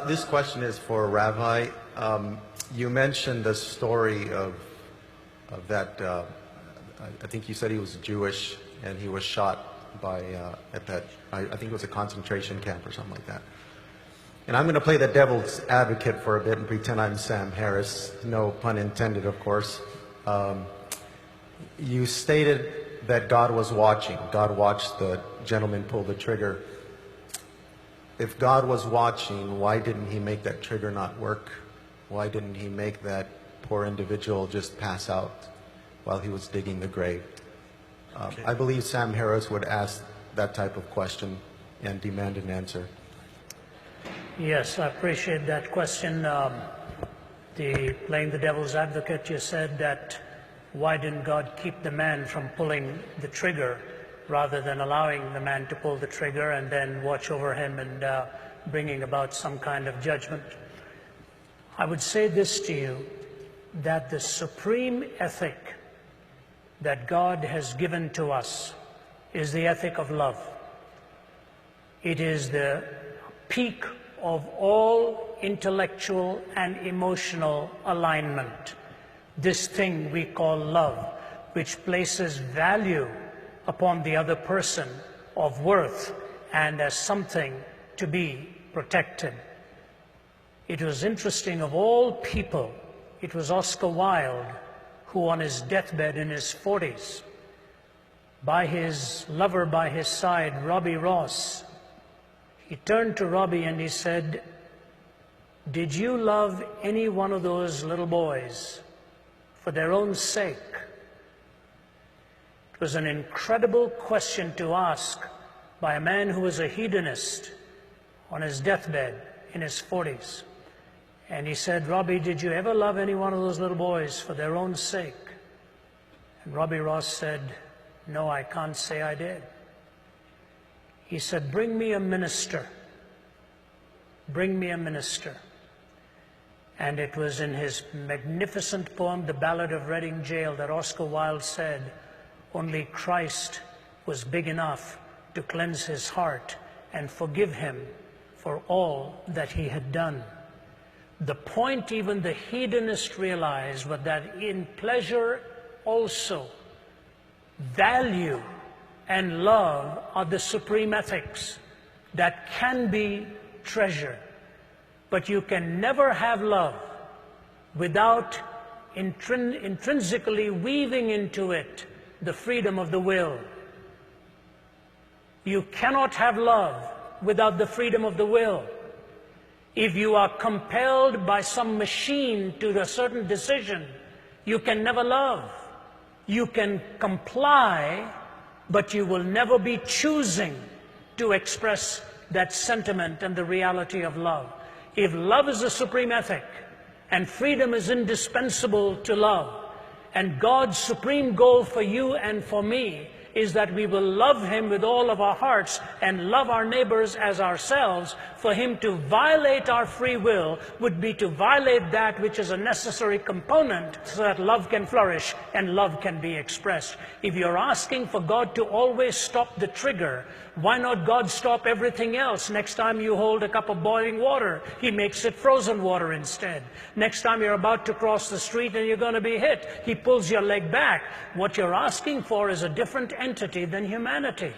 This question is for Rabbi. You mentioned the story of that. I think you said he was Jewish and he was shot by at that. I think it was a concentration camp or something like that. And I'm going to play the devil's advocate for a bit and pretend I'm Sam Harris. No pun intended, of course. You stated that God was watching. God watched the gentleman pull the trigger. If God was watching, why didn't he make that trigger not work? Why didn't he make that poor individual just pass out while he was digging the grave? I believe Sam Harris would ask that type of question and demand an answer. Yes, I appreciate that question. Playing the devil's advocate, you said that why didn't God keep the man from pulling the trigger rather than allowing the man to pull the trigger and then watch over him and bringing about some kind of judgment? I would say this to you, that the supreme ethic that God has given to us is the ethic of love. It is the peak of all intellectual and emotional alignment. This thing we call love, which places value upon the other person of worth and as something to be protected. It was interesting, of all people, it was Oscar Wilde who on his deathbed in his 40s, by his lover by his side, Robbie Ross, he turned to Robbie and he said, "Did you love any one of those little boys for their own sake?" It was an incredible question to ask by a man who was a hedonist on his deathbed in his 40s. And he said, "Robbie, did you ever love any one of those little boys for their own sake?" And Robbie Ross said, "No, I can't say I did." He said, "Bring me a minister. Bring me a minister." And it was in his magnificent poem, The Ballad of Reading Gaol, that Oscar Wilde said, only Christ was big enough to cleanse his heart and forgive him for all that he had done. The point even the hedonist realized was that in pleasure also, value and love are the supreme ethics that can be treasured. But you can never have love without intrinsically weaving into it the freedom of the will. You cannot have love without the freedom of the will. If you are compelled by some machine to a certain decision, you can never love. You can comply, but you will never be choosing to express that sentiment and the reality of love. If love is the supreme ethic, and freedom is indispensable to love, and God's supreme goal for you and for me is that we will love Him with all of our hearts and love our neighbors as ourselves, for Him to violate our free will would be to violate that which is a necessary component so that love can flourish and love can be expressed. If you're asking for God to always stop the trigger, why not God stop everything else? Next time you hold a cup of boiling water, He makes it frozen water instead. Next time you're about to cross the street and you're going to be hit, He pulls your leg back. What you're asking for is a different entity than humanity.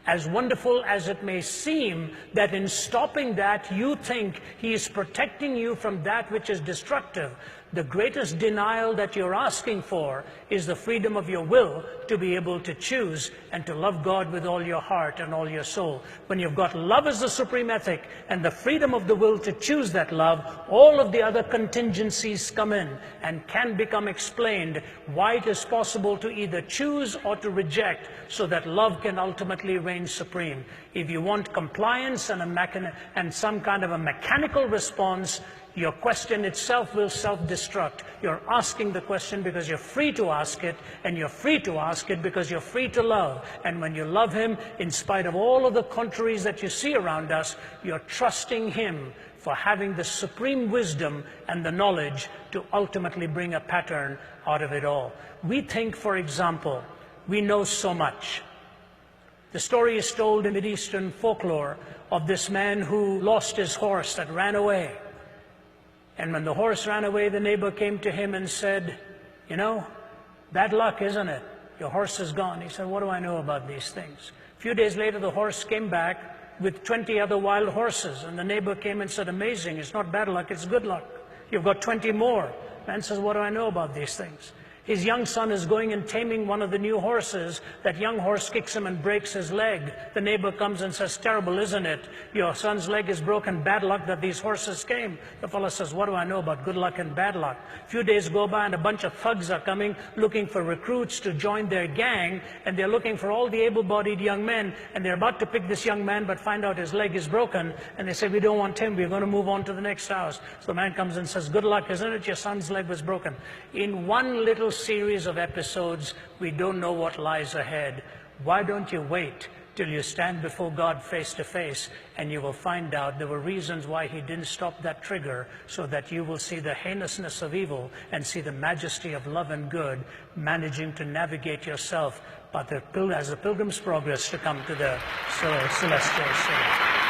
As wonderful as it may seem that in stopping that you think He is protecting you from that which is destructive, the greatest denial that you're asking for is the freedom of your will to be able to choose and to love God with all your heart and all your soul. When you've got love as the supreme ethic and the freedom of the will to choose that love, all of the other contingencies come in and can become explained why it is possible to either choose or to reject so that love can ultimately reign supreme. If you want compliance and some kind of a mechanical response, your question itself will self-destruct. You're asking the question because you're free to ask it, and you're free to ask it because you're free to love. And when you love Him, in spite of all of the contraries that you see around us, you're trusting Him for having the supreme wisdom and the knowledge to ultimately bring a pattern out of it all. We think, for example, we know so much. The story is told in Mideastern folklore of this man who lost his horse that ran away. And when the horse ran away, the neighbor came to him and said, you know, bad luck, isn't it? Your horse is gone. He said, what do I know about these things? A few days later, the horse came back with 20 other wild horses. And the neighbor came and said, amazing, it's not bad luck, it's good luck. You've got 20 more. Man says, what do I know about these things? His young son is going and taming one of the new horses. That young horse kicks him and breaks his leg. The neighbor comes and says, terrible, isn't it? Your son's leg is broken. Bad luck that these horses came. The fellow says, what do I know about good luck and bad luck? A few days go by and a bunch of thugs are coming looking for recruits to join their gang. And they're looking for all the able-bodied young men. And they're about to pick this young man but find out his leg is broken. And they say, we don't want him. We're going to move on to the next house. So the man comes and says, good luck, isn't it? Your son's leg was broken. In one little series of episodes, we don't know what lies ahead. Why don't you wait till you stand before God face to face, and you will find out there were reasons why he didn't stop that trigger, so that you will see the heinousness of evil and see the majesty of love and good managing to navigate yourself, but as the pilgrim's progress to come to the celestial city.